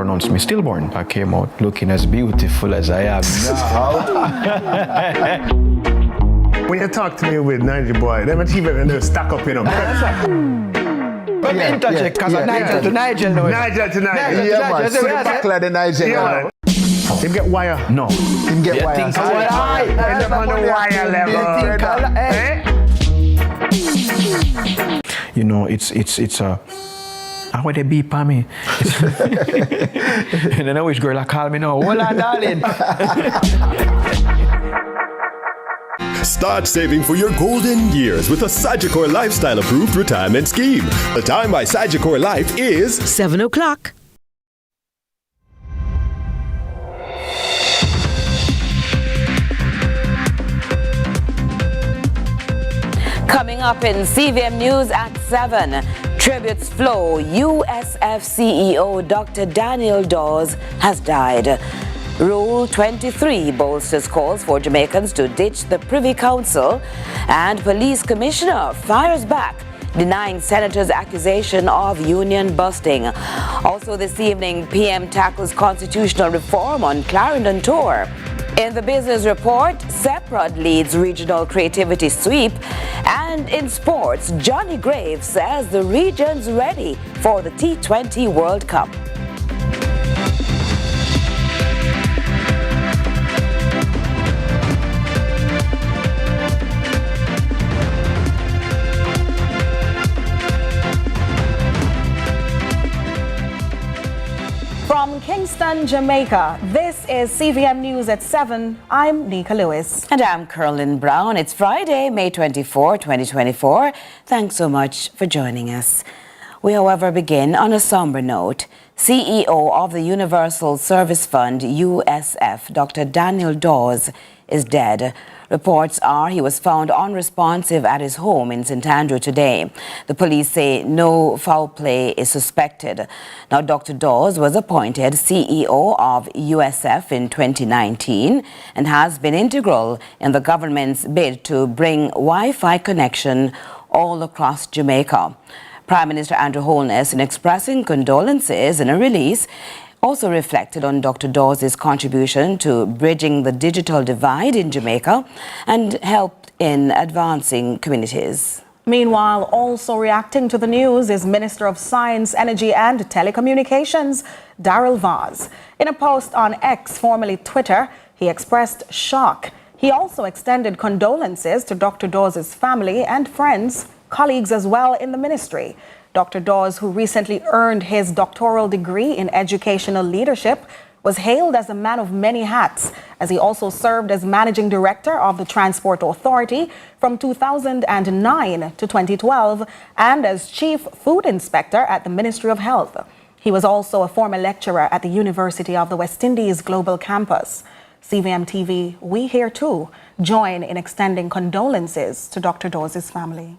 pronounced me stillborn. I came out looking as beautiful as I am now. When you talk to me with Niger boy, them achievement they stack up, you know. But interject, because Nigel to Nigel now. Nigel to Nigel. Yeah, man. See the backline of Nigel now. Him get wire? No. Him get wire. End up on the wire level. You know, it's a... How would they be for me? And then I wish girl call me now. Hold on, darling. Start saving for your golden years with a Sagicor Lifestyle Approved Retirement Scheme. The time by Sagicor Life is 7 o'clock. Coming up in CVM News at 7, tributes flow. USF CEO Dr. Daniel Dawes has died. Rule 23 bolsters calls for Jamaicans to ditch the Privy Council, and Police Commissioner fires back, denying Senator's accusation of union busting. Also this evening, PM tackles constitutional reform on Clarendon tour. In the business report, Seprod leads regional creativity sweep. And in sports, Johnny Graves says the region's ready for the T20 World Cup. From Kingston, Jamaica, this is CVM News at 7. I'm Nika Lewis. And I'm Carolyn Brown. It's Friday, May 24, 2024. Thanks so much for joining us. We, however, begin on a somber note. CEO of the Universal Service Fund, USF, Dr. Daniel Dawes, is dead. Reports are he was found unresponsive at his home in St. Andrew today. The police say no foul play is suspected. Now, Dr. Dawes was appointed CEO of USF in 2019 and has been integral in the government's bid to bring Wi-Fi connection all across Jamaica. Prime Minister Andrew Holness, in expressing condolences in a release, also reflected on Dr. Dawes' contribution to bridging the digital divide in Jamaica and helped in advancing communities. Meanwhile, also reacting to the news is Minister of Science, Energy and Telecommunications, Darrell Vaz. In a post on X, formerly Twitter, he expressed shock. He also extended condolences to Dr. Dawes' family and friends, colleagues as well in the ministry. Dr. Dawes, who recently earned his doctoral degree in educational leadership, was hailed as a man of many hats, as he also served as managing director of the Transport Authority from 2009 to 2012 and as chief food inspector at the Ministry of Health. He was also a former lecturer at the University of the West Indies Global Campus. CVM TV, we here too join in extending condolences to Dr. Dawes' family.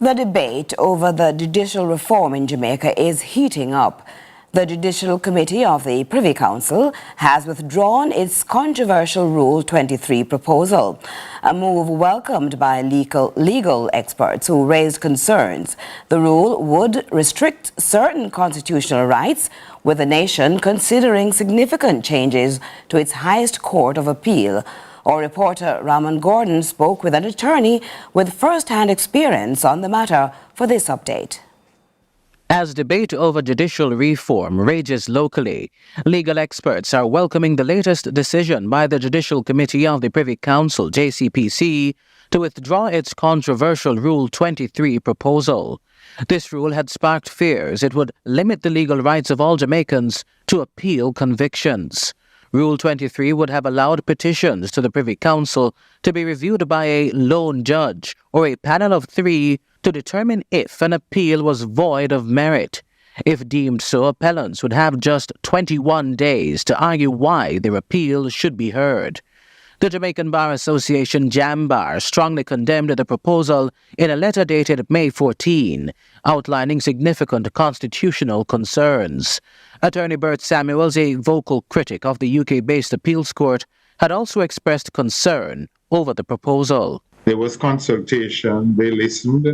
The debate over the judicial reform in Jamaica is heating up. The Judicial Committee of the Privy Council has withdrawn its controversial Rule 23 proposal, a move welcomed by legal experts who raised concerns. The rule would restrict certain constitutional rights, with the nation considering significant changes to its highest court of appeal. Our reporter Raman Gordon spoke with an attorney with first-hand experience on the matter for this update. As debate over judicial reform rages locally, legal experts are welcoming the latest decision by the Judicial Committee of the Privy Council, JCPC, to withdraw its controversial Rule 23 proposal. This rule had sparked fears it would limit the legal rights of all Jamaicans to appeal convictions. Rule 23 would have allowed petitions to the Privy Council to be reviewed by a lone judge or a panel of 3 to determine if an appeal was void of merit. If deemed so, appellants would have just 21 days to argue why their appeal should be heard. The Jamaican Bar Association JAMBAR strongly condemned the proposal in a letter dated May 14, outlining significant constitutional concerns. Attorney Bert Samuels, a vocal critic of the UK-based appeals court, had also expressed concern over the proposal. There was consultation, they listened,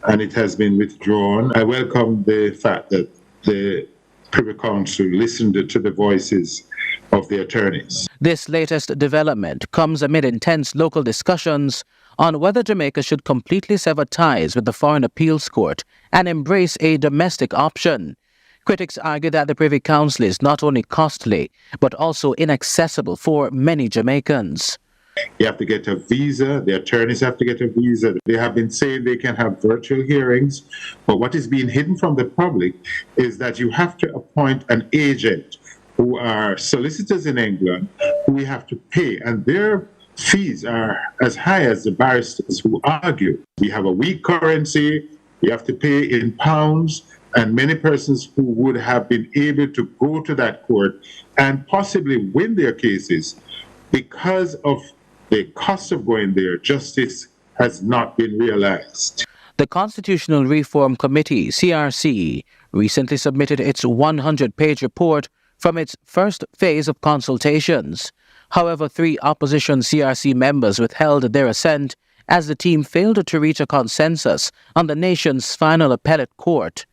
and it has been withdrawn. I welcome the fact that the Privy Council listened to the voices of the attorneys. This latest development comes amid intense local discussions on whether Jamaica should completely sever ties with the Foreign Appeals Court and embrace a domestic option. Critics argue that the Privy Council is not only costly, but also inaccessible for many Jamaicans. You have to get a visa, the attorneys have to get a visa. They have been saying they can have virtual hearings, but what is being hidden from the public is that you have to appoint an agent who are solicitors in England who we have to pay, and their fees are as high as the barristers who argue. We have a weak currency, we have to pay in pounds, and many persons who would have been able to go to that court and possibly win their cases, because of the cost of going there, justice has not been realized. The Constitutional Reform Committee, CRC, recently submitted its 100-page report from its first phase of consultations. However, 3 opposition CRC members withheld their assent as the team failed to reach a consensus on the nation's final appellate court.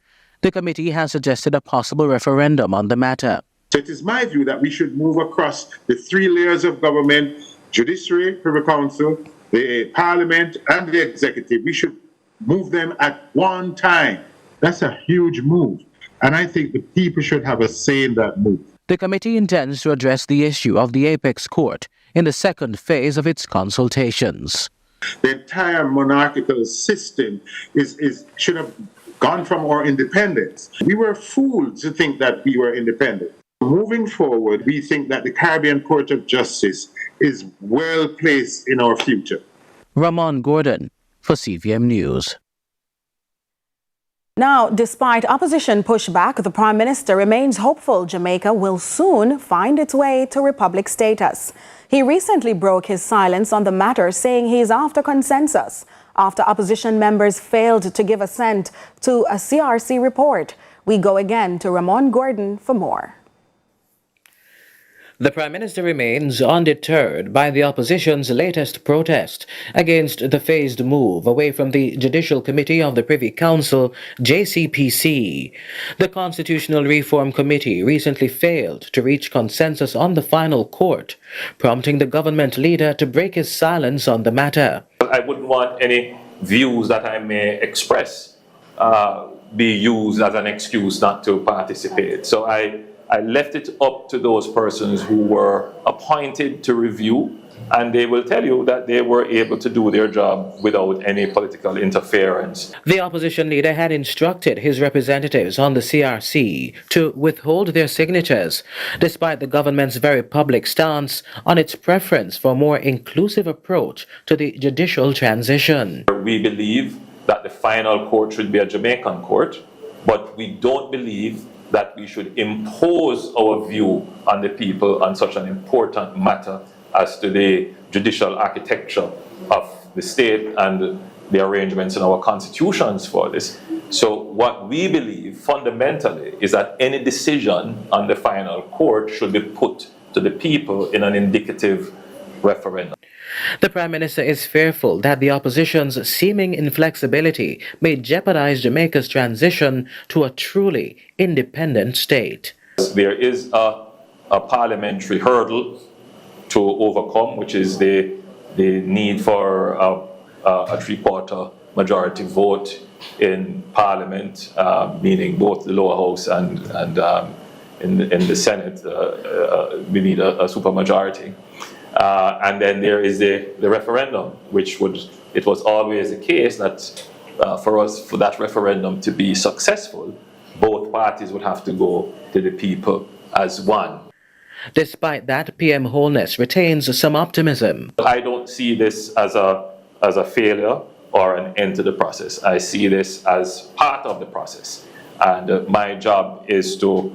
The committee has suggested a possible referendum on the matter. So it is my view that we should move across the 3 layers of government: judiciary, Privy Council, the Parliament, and the executive. We should move them at one time. That's a huge move. And I think the people should have a say in that move. The committee intends to address the issue of the Apex Court in the second phase of its consultations. The entire monarchical system should have gone from our independence. We were fools to think that we were independent. Moving forward, we think that the Caribbean Court of Justice is well placed in our future. Ramon Gordon for CVM News. Now, despite opposition pushback, the Prime Minister remains hopeful Jamaica will soon find its way to republic status. He recently broke his silence on the matter, saying he is after consensus after opposition members failed to give assent to a CRC report. We go again to Ramon Gordon for more. The Prime Minister remains undeterred by the opposition's latest protest against the phased move away from the Judicial Committee of the Privy Council, JCPC. The Constitutional Reform Committee recently failed to reach consensus on the final court, prompting the government leader to break his silence on the matter. I wouldn't want any views that I may express be used as an excuse not to participate. So I left it up to those persons who were appointed to review, and they will tell you that they were able to do their job without any political interference. The opposition leader had instructed his representatives on the CRC to withhold their signatures, despite the government's very public stance on its preference for a more inclusive approach to the judicial transition. We believe that the final court should be a Jamaican court, but we don't believe that we should impose our view on the people on such an important matter as to the judicial architecture of the state and the arrangements in our constitutions for this. So what we believe fundamentally is that any decision on the final court should be put to the people in an indicative referendum. The Prime Minister is fearful that the opposition's seeming inflexibility may jeopardize Jamaica's transition to a truly independent state. There is a parliamentary hurdle to overcome, which is the need for a 3/4 majority vote in Parliament, meaning both the lower house and in the Senate, we need a supermajority. And then there is the referendum, it was always the case that for that referendum to be successful, both parties would have to go to the people as one. Despite that, PM Holness retains some optimism. I don't see this as a failure or an end to the process. I see this as part of the process. And my job is to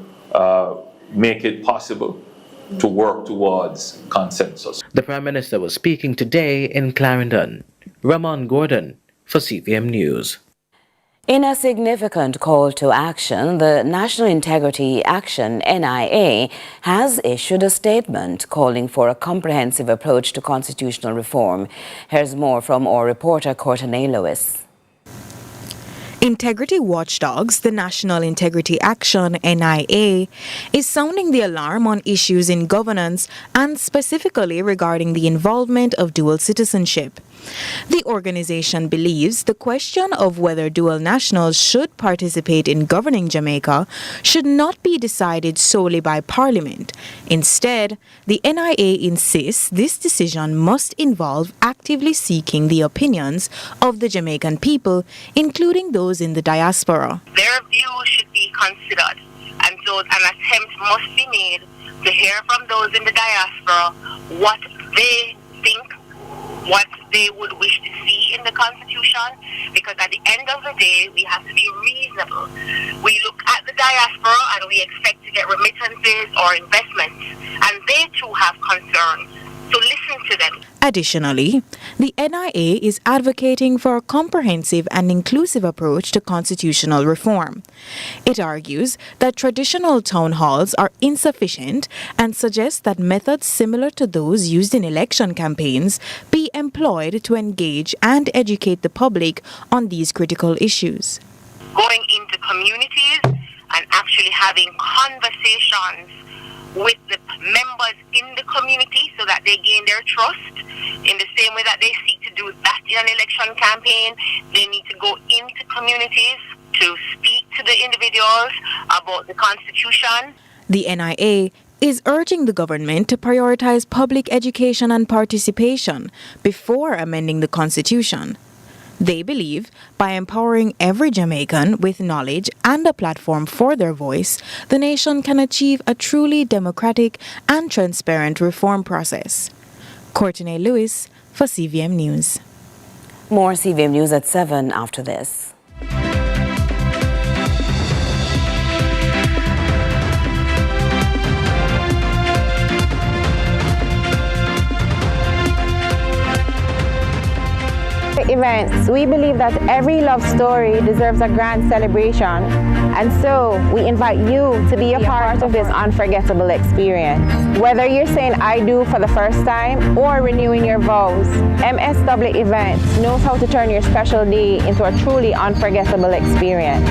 make it possible to work towards consensus. The Prime Minister was speaking today in Clarendon. Ramon Gordon for CVM News. In a significant call to action, the National Integrity Action, NIA, has issued a statement calling for a comprehensive approach to constitutional reform. Here's more from our reporter, Courtney Lewis. Integrity Watchdogs, the National Integrity Action, NIA, is sounding the alarm on issues in governance and specifically regarding the involvement of dual citizenship. The organization believes the question of whether dual nationals should participate in governing Jamaica should not be decided solely by Parliament. Instead, the NIA insists this decision must involve actively seeking the opinions of the Jamaican people, including those in the diaspora. Their views should be considered, and so an attempt must be made to hear from those in the diaspora what they think, what they would wish to see in the Constitution, because at the end of the day, we have to be reasonable. We look at the diaspora and we expect to get remittances or investments, and they too have concerns. So listen to them. Additionally, the NIA is advocating for a comprehensive and inclusive approach to constitutional reform. It argues that traditional town halls are insufficient and suggests that methods similar to those used in election campaigns be employed to engage and educate the public on these critical issues. Going into communities and actually having conversations with the members in the community so that they gain their trust. In the same way that they seek to do that in an election campaign, they need to go into communities to speak to the individuals about the Constitution. The NIA is urging the government to prioritize public education and participation before amending the Constitution. They believe by empowering every Jamaican with knowledge and a platform for their voice, the nation can achieve a truly democratic and transparent reform process. Courtney Lewis for CVM News. More CVM News at 7 after this. Events. We believe that every love story deserves a grand celebration, and so we invite you to be a part of this unforgettable experience. Whether you're saying I do for the first time or renewing your vows, MSW Events knows how to turn your special day into a truly unforgettable experience.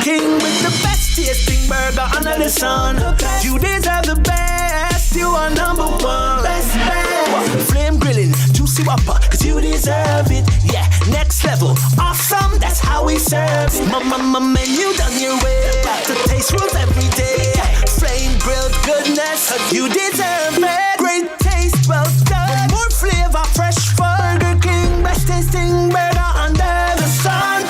With the best tasting burger under the sun. You deserve the best, you are number one. Best. Flame grilling, juicy whopper, cause you deserve it. Yeah, next level, awesome, that's how we serve it. Mama menu done your way, got the taste rules every day. Flame grilled goodness, you deserve it. Great taste, well done. More flavor, fresh Burger King, best tasting burger under the sun.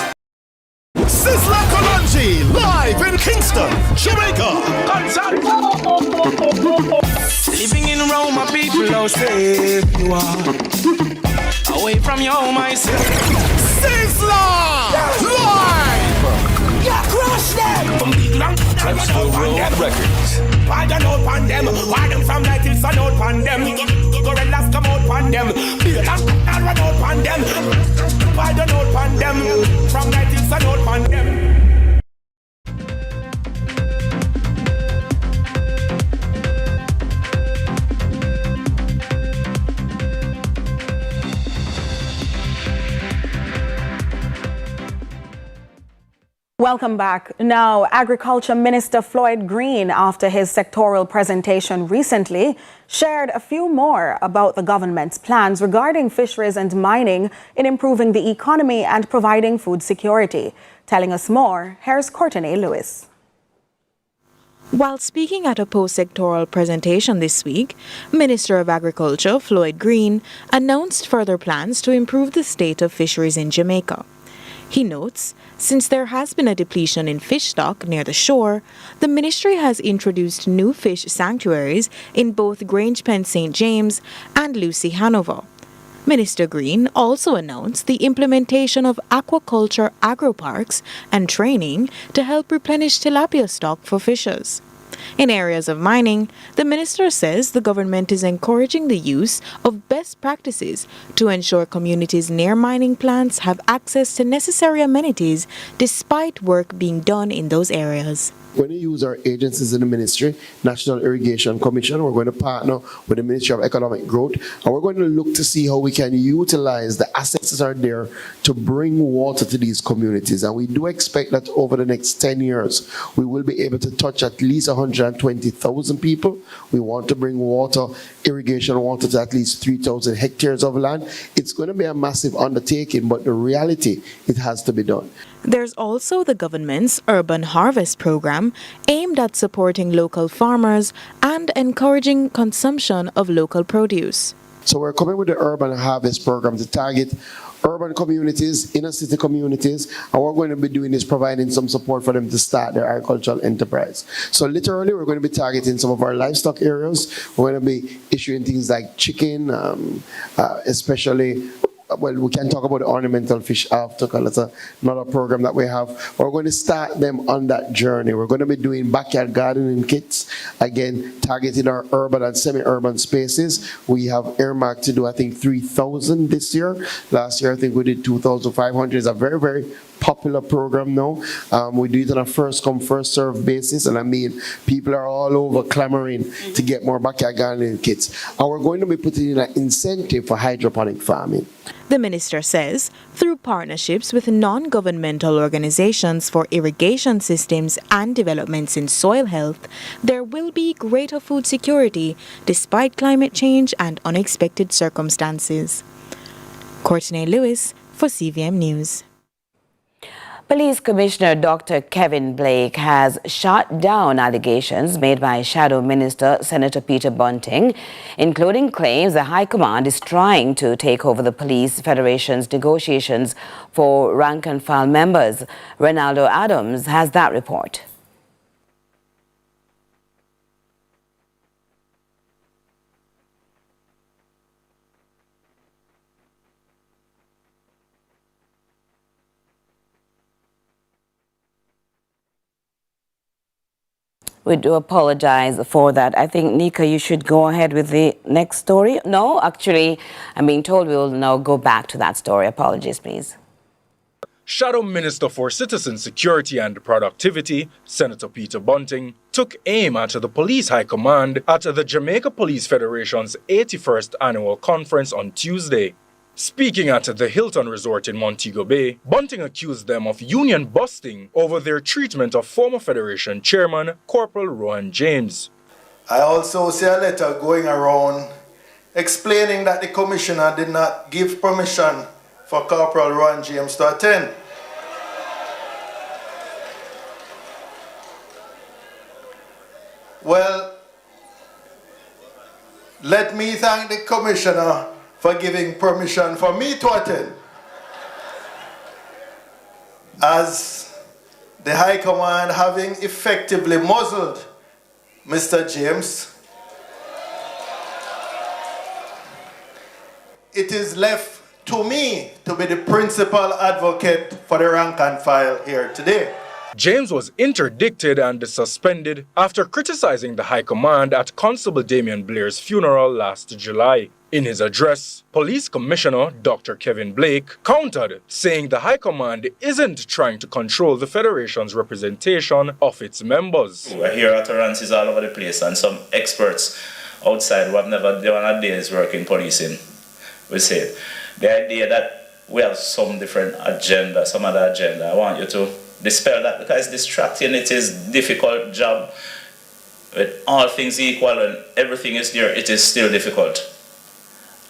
Sizzler Kalonji, live in Kingston, Jamaica. Living in Rome, my people, how safe you are. Away from your home, I say. Sizzler, live. Yeah, crush them. From big long, Transfer World Records. why don't know pan them? Why them from night till sun out pan them? Gorillas come out pan them. Big long, run out pan them. Why don't know pan them? From night till sun out pan them. Welcome back. Now, Agriculture Minister Floyd Green, after his sectoral presentation recently, shared a few more about the government's plans regarding fisheries and mining in improving the economy and providing food security. Telling us more, here's Courtney Lewis. While speaking at a post-sectoral presentation this week, Minister of Agriculture Floyd Green announced further plans to improve the state of fisheries in Jamaica. He notes, since there has been a depletion in fish stock near the shore, the ministry has introduced new fish sanctuaries in both Grangepen St. James and Lucy Hanover. Minister Green also announced the implementation of aquaculture agroparks and training to help replenish tilapia stock for fishers. In areas of mining, the minister says the government is encouraging the use of best practices to ensure communities near mining plants have access to necessary amenities despite work being done in those areas. We're going to use our agencies in the ministry, National Irrigation Commission. We're going to partner with the Ministry of Economic Growth, and we're going to look to see how we can utilize the assets that are there to bring water to these communities. And we do expect that over the next 10 years, we will be able to touch at least 120,000 people. We want to bring water, irrigation water, to at least 3,000 hectares of land. It's going to be a massive undertaking, but the reality, it has to be done. There's also the government's Urban Harvest program aimed at supporting local farmers and encouraging consumption of local produce. So we're coming with the Urban Harvest program to target urban communities, inner city communities, and what we're going to be doing is providing some support for them to start their agricultural enterprise. So literally, we're going to be targeting some of our livestock areas. We're going to be issuing things like chicken, especially. Well, we can talk about the ornamental fish after, because that's another program that we have. We're going to start them on that journey. We're going to be doing backyard gardening kits, again, targeting our urban and semi-urban spaces. We have earmarked to do, I think, 3,000 this year. Last year, I think we did 2,500. It's a very, very popular program now. We do it on a first-come, first-served basis, and I mean, people are all over clamoring to get more backyard gardening kits. And we're going to be putting in an incentive for hydroponic farming. The minister says, through partnerships with non-governmental organizations for irrigation systems and developments in soil health, there will be greater food security despite climate change and unexpected circumstances. Courtney Lewis for CVM News. Police Commissioner Dr. Kevin Blake has shot down allegations made by Shadow Minister Senator Peter Bunting, including claims the High Command is trying to take over the Police Federation's negotiations for rank-and-file members. Ronaldo Adams has that report. We do apologize for that. I think, Nika, you should go ahead with the next story. No, actually, I'm being told we will now go back to that story. Apologies, please. Shadow Minister for Citizen Security and Productivity, Senator Peter Bunting, took aim at the Police High Command at the Jamaica Police Federation's 81st Annual Conference on Tuesday. Speaking at the Hilton Resort in Montego Bay, Bunting accused them of union busting over their treatment of former Federation Chairman Corporal Rohan James. I also see a letter going around explaining that the Commissioner did not give permission for Corporal Rohan James to attend. Well, let me thank the Commissioner for giving permission for me to attend. As the High Command having effectively muzzled Mr. James, it is left to me to be the principal advocate for the rank and file here today. James was interdicted and suspended after criticizing the High Command at Constable Damian Blair's funeral last July. In his address, Police Commissioner Dr. Kevin Blake countered, saying the High Command isn't trying to control the Federation's representation of its members. I hear utterances all over the place, and some experts outside who have never done a day's work in policing will say the idea that we have some different agenda, some other agenda. I want you to dispel that, because it's distracting. It is a difficult job. With all things equal and everything is there, it is still difficult.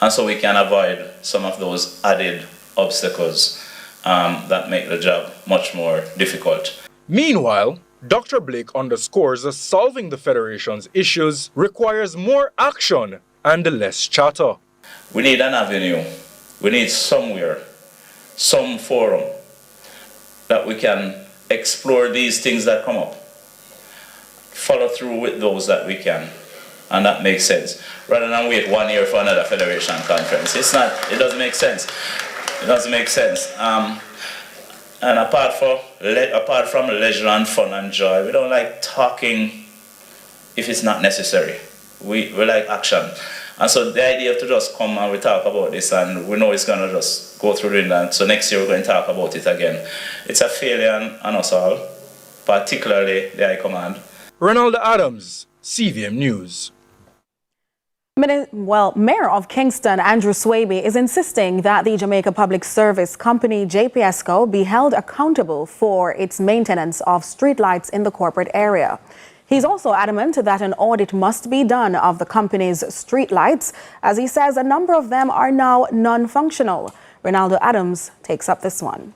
And so we can avoid some of those added obstacles that make the job much more difficult. Meanwhile, Dr. Blake underscores that solving the Federation's issues requires more action and less chatter. We need an avenue. We need somewhere, some forum that we can explore these things that come up. Follow through with those that we can. And that makes sense. Rather than wait 1 year for another Federation conference. It doesn't make sense. It doesn't make sense. And apart from leisure and fun and joy, we don't like talking if it's not necessary. We like action. And so the idea to just come and we talk about this, and we know it's going to just go through the land. So next year we're going to talk about it again. It's a failure on us all. particularly the High Command. Ronald Adams, CVM News. Mayor of Kingston, Andrew Swaby, is insisting that the Jamaica Public Service Company, JPSCO, be held accountable for its maintenance of streetlights in the corporate area. He's also adamant that an audit must be done of the company's streetlights, as he says a number of them are now non-functional. Ronaldo Adams takes up this one.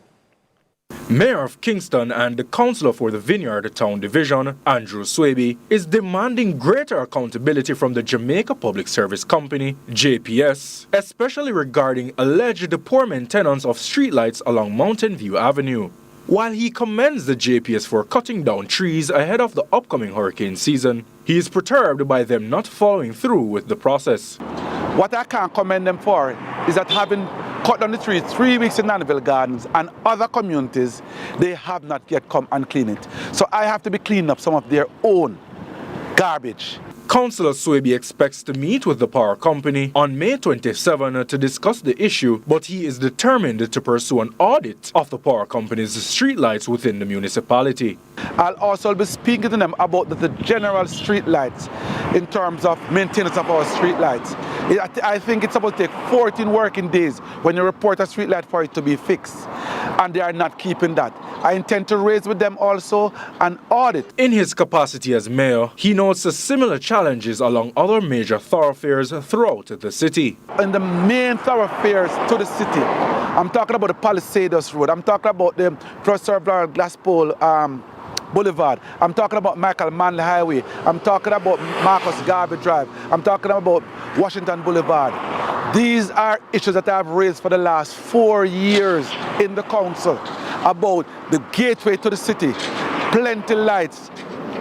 Mayor of Kingston and the Councillor for the Vineyard Town Division, Andrew Swaby, is demanding greater accountability from the Jamaica Public Service Company, JPS, especially regarding alleged poor maintenance of streetlights along Mountain View Avenue. While he commends the JPS for cutting down trees ahead of the upcoming hurricane season, he is perturbed by them not following through with the process. What I can't commend them for is that having cut down the trees 3 weeks in Nanville Gardens and other communities, they have not yet come and clean it. So I have to be cleaning up some of their own garbage. Councillor Swaby expects to meet with the power company on May 27 to discuss the issue, but he is determined to pursue an audit of the power company's streetlights within the municipality. I'll also be speaking to them about the general streetlights in terms of maintenance of our streetlights. I think it's supposed to take 14 working days when you report a streetlight for it to be fixed, and they are not keeping that. I intend to raise with them also an audit. In his capacity as mayor, he notes the similar challenges along other major thoroughfares throughout the city. In the main thoroughfares to the city, I'm talking about the Palisados Road, I'm talking about the Professor Glasspool Boulevard, I'm talking about Michael Manley Highway, I'm talking about Marcus Garvey Drive, I'm talking about Washington Boulevard. These are issues that I've raised for the last 4 years in the council about the gateway to the city. Plenty lights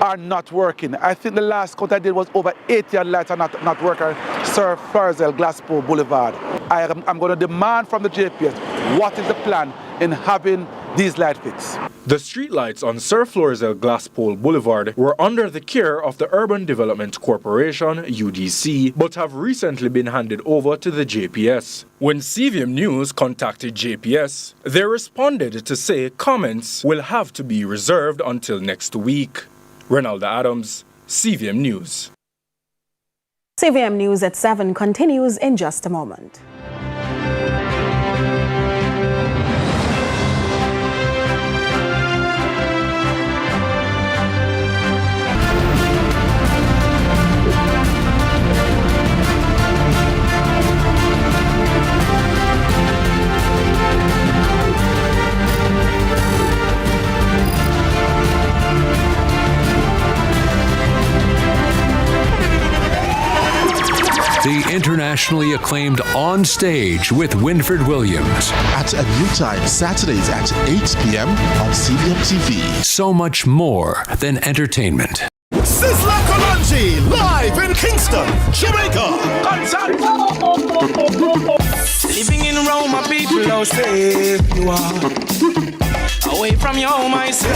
are not working. I think the last count I did was over 80 lights are not working. Sir Florizel Glasspool Boulevard. I'm going to demand from the JPS, what is the plan in having these light fixed? The streetlights on Sir Florizel Glasspool Boulevard were under the care of the Urban Development Corporation, UDC, but have recently been handed over to the JPS. When CVM News contacted JPS, they responded to say comments will have to be reserved until next week. Ronaldo Adams, CVM News. CVM News at 7 continues in just a moment. The internationally acclaimed On Stage with Winford Williams. At a new time, Saturdays at 8 p.m. on CVM TV. So much more than entertainment. Sizzla Kalonji, live in Kingston, Jamaica. Living in Rome, my people, how safe you are. Away from your home, I say.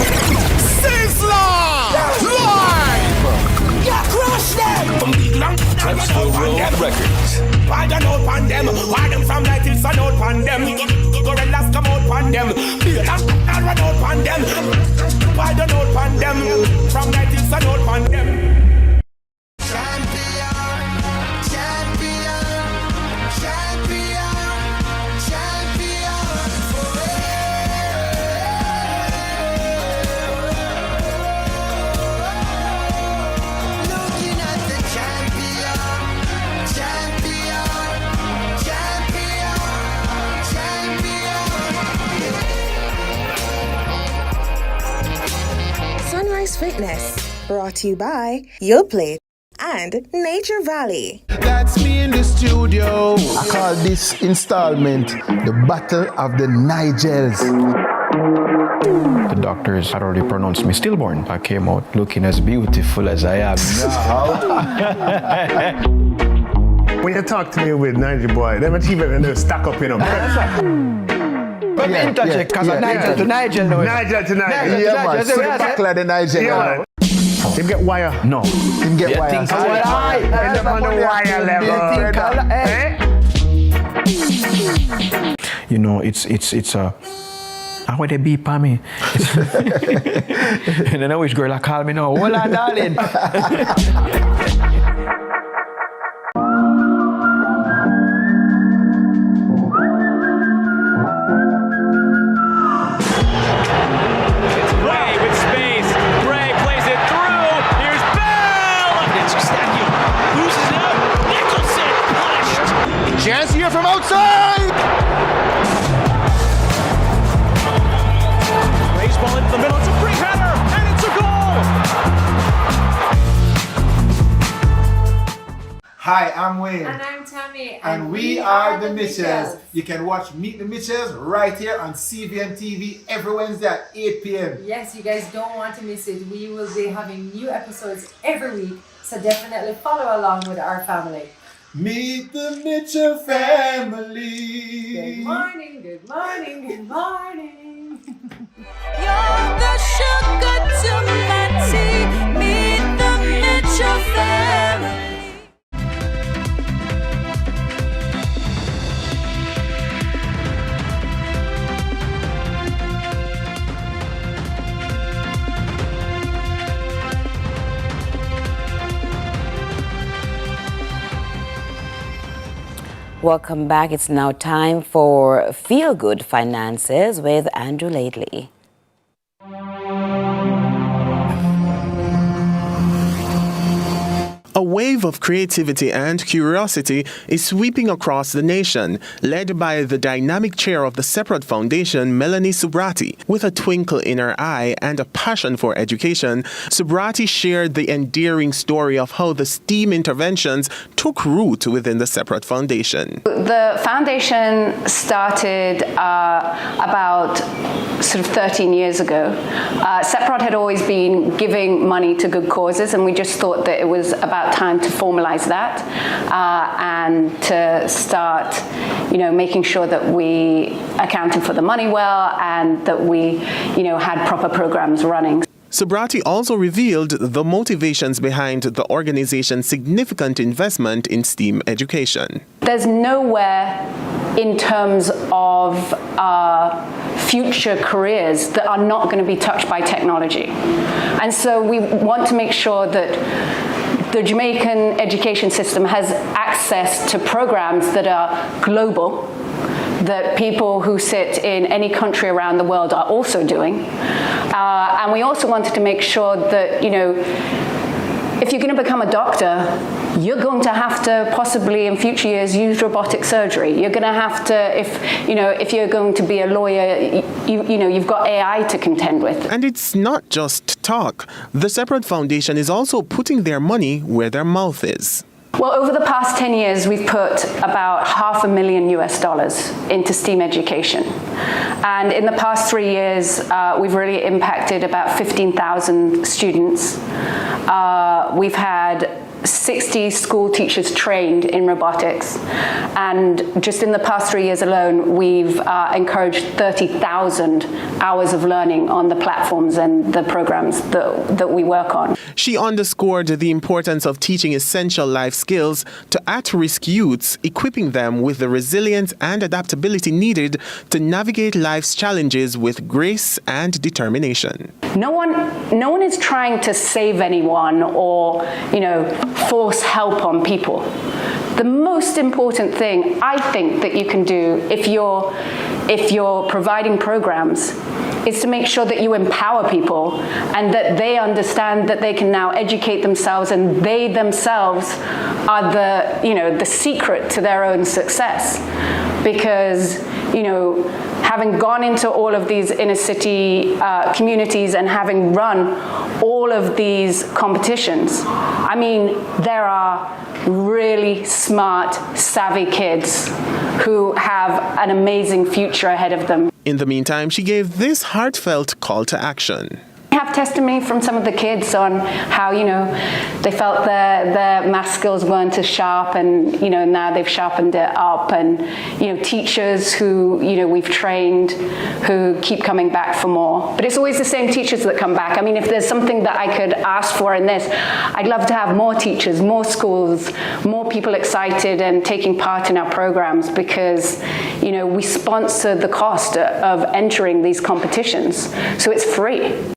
Sizzla! Live! Yeah, crush them! From big long that's the road records. Why don't know on them? Why them from night till sun out on them? Gorillas come out on them. Beatles run out on them. Why don't know on them? From night till sun out on them. Fitness, brought to you by Your Plate and Nature Valley. That's me in the studio. I call this installment the Battle of the Nigels. The doctors had already pronounced me stillborn. I came out looking as beautiful as I am now. When you talk to me with Niger boy, they might even stack up in them. But interject, because Nigel to Nigel now. Nigel to Nigel. Yeah, man. So backla the Nigel. Yeah, him get wire? No. Him get wire. Think on the wire level. You know, it's And when they beep on me. And then I wish girl I call me now. Hola, darling. Chance here from outside! Raise ball into the middle, it's a free header, and it's a goal! Hi, I'm Wayne. And I'm Tammy. And we are the Mitchells. You can watch Meet the Mitchells right here on CVM TV every Wednesday at 8 p.m. Yes, you guys don't want to miss it. We will be having new episodes every week, so definitely follow along with our family. Meet the Mitchell family. Good morning, good morning, good morning. You're the sugar to my tea. Meet the Mitchell family. Welcome back. It's now time for Feel Good Finances with Andrew Lately. A wave of creativity and curiosity is sweeping across the nation, led by the dynamic chair of the Separate Foundation, Melanie Subrati. With a twinkle in her eye and a passion for education, Subrati shared the endearing story of how the STEAM interventions took root within the Separate Foundation. The foundation started about sort of 13 years ago. Separate had always been giving money to good causes, and we just thought that it was about time to formalize that and to start, making sure that we accounted for the money well and that we, had proper programs running. Subrati also revealed the motivations behind the organization's significant investment in STEAM education. There's nowhere in terms of future careers that are not going to be touched by technology. And so we want to make sure that the Jamaican education system has access to programs that are global, that people who sit in any country around the world are also doing. And we also wanted to make sure that, if you're going to become a doctor, you're going to have to possibly in future years use robotic surgery. You're going to have to, if you're going to be a lawyer, you've got AI to contend with. And it's not just talk. The Separate Foundation is also putting their money where their mouth is. Well, over the past 10 years, we've put about $500,000 US into STEAM education. And in the past 3 years, we've really impacted about 15,000 students. We've had 60 school teachers trained in robotics. And just in the past 3 years alone, we've encouraged 30,000 hours of learning on the platforms and the programs that we work on. She underscored the importance of teaching essential life skills to at-risk youths, equipping them with the resilience and adaptability needed to navigate life's challenges with grace and determination. No one is trying to save anyone or, force help on people. The most important thing I think that you can do if you're providing programs is to make sure that you empower people and that they understand that they can now educate themselves and they themselves are the secret to their own success. Because, having gone into all of these inner city communities and having run all of these competitions, there are really smart, savvy kids who have an amazing future ahead of them. In the meantime, she gave this heartfelt call to action. We have testimony from some of the kids on how, you know, they felt their math skills weren't as sharp, and, you know, now they've sharpened it up. And, you know, teachers who, you know, we've trained who keep coming back for more. But it's always the same teachers that come back. I mean, if there's something that I could ask for in this, I'd love to have more teachers, more schools, more people excited and taking part in our programs, because, you know, we sponsor the cost of entering these competitions. So it's free.